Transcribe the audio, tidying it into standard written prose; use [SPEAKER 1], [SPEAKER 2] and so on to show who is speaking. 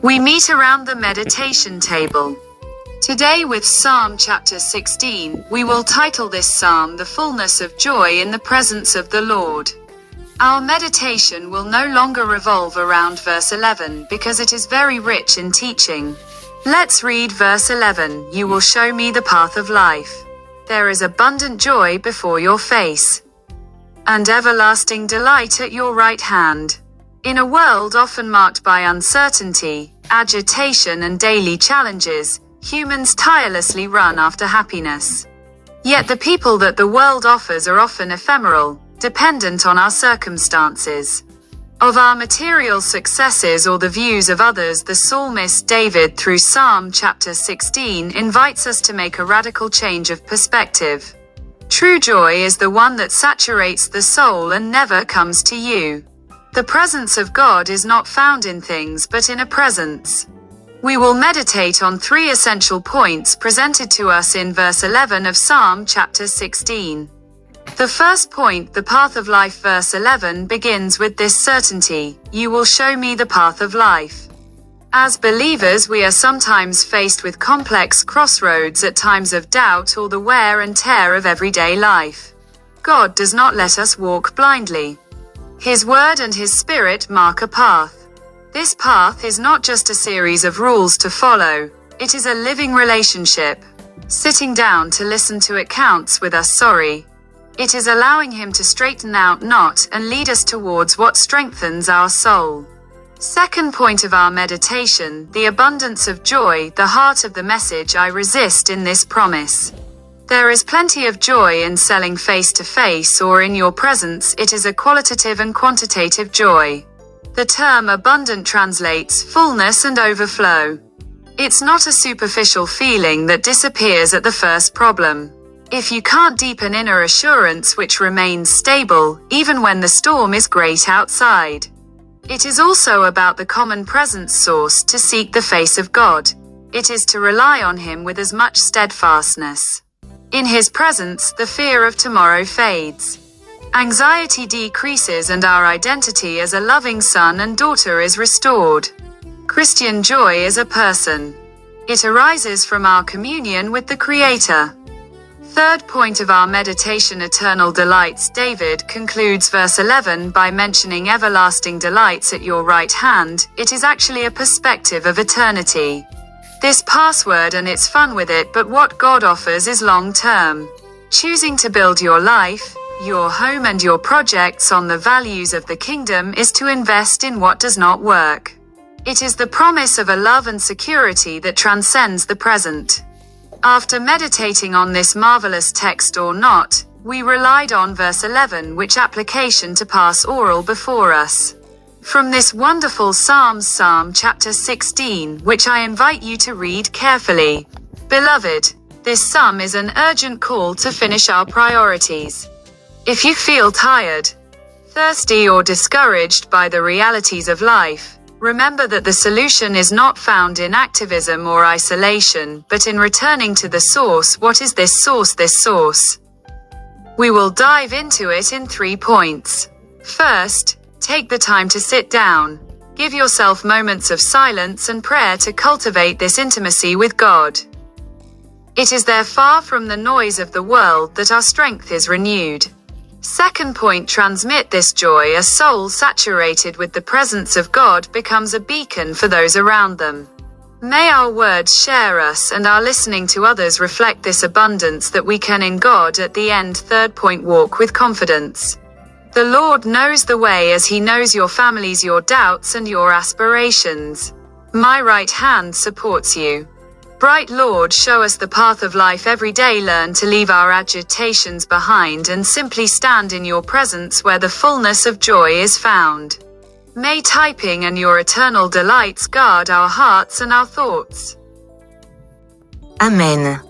[SPEAKER 1] We meet around the meditation table. Today with Psalm chapter 16, we will title this psalm The Fullness of Joy in the Presence of the Lord. Our meditation will no longer revolve around verse 11 because it is very rich in teaching. Let's read verse 11. You will show me the path of life. There is abundant joy before your face, and everlasting delight at your right hand. In a world often marked by uncertainty, agitation and daily challenges, humans tirelessly run after happiness. Yet the people that the world offers are often ephemeral, dependent on our circumstances, of our material successes or the views of others. The psalmist David, through Psalm chapter 16, invites us to make a radical change of perspective. True joy is the one that saturates the soul and never comes to you. The presence of God is not found in things but in a presence. We will meditate on three essential points presented to us in verse 11 of Psalm chapter 16. The first point, the path of life. Verse 11 begins with this certainty: you will show me the path of life. As believers, we are sometimes faced with complex crossroads at times of doubt or the wear and tear of everyday life. God does not let us walk blindly. His word and His Spirit mark a path. This path is not just a series of rules to follow, it is a living relationship. Sitting down to listen to it counts with us. It is allowing Him to straighten out knot and lead us towards what strengthens our soul. Second point of our meditation, the abundance of joy, the heart of the message. I resist in this promise. There is plenty of joy in selling face to face or in your presence. It is a qualitative and quantitative joy. The term abundant translates fullness and overflow. It's not a superficial feeling that disappears at the first problem. If you can't deepen inner assurance which remains stable, even when the storm is great outside. It is also about the common presence source, to seek the face of God. It is to rely on Him with as much steadfastness. In His presence, the fear of tomorrow fades. Anxiety decreases and our identity as a loving son and daughter is restored. Christian joy is a person. It arises from our communion with the Creator. Third point of our meditation, eternal delights. David concludes verse 11 by mentioning everlasting delights at your right hand. It is actually a perspective of eternity. This password and it's fun with it, but what God offers is long term. Choosing to build your life, your home and your projects on the values of the kingdom is to invest in what does not work. It is the promise of a love and security that transcends the present. After meditating on this marvelous text or not, we relied on verse 11, which application to pass oral before us. From this wonderful Psalm chapter 16, which I invite you to read carefully. Beloved, this psalm is an urgent call to finish our priorities. If you feel tired, thirsty or discouraged by the realities of life, remember that the solution is not found in activism or isolation, but in returning to the source. What is this source? This source. We will dive into it in 3 points. First, take the time to sit down. Give yourself moments of silence and prayer to cultivate this intimacy with God. It is there, far from the noise of the world, that our strength is renewed. Second point, transmit this joy. A soul saturated with the presence of God becomes a beacon for those around them. May our words share us and our listening to others reflect this abundance that we can in God. At the end, third point, walk with confidence. The Lord knows the way as He knows your families, your doubts and your aspirations. My right hand supports you. Bright Lord, show us the path of life every day. Learn to leave our agitations behind and simply stand in your presence where the fullness of joy is found. May typing and your eternal delights guard our hearts and our thoughts.
[SPEAKER 2] Amen.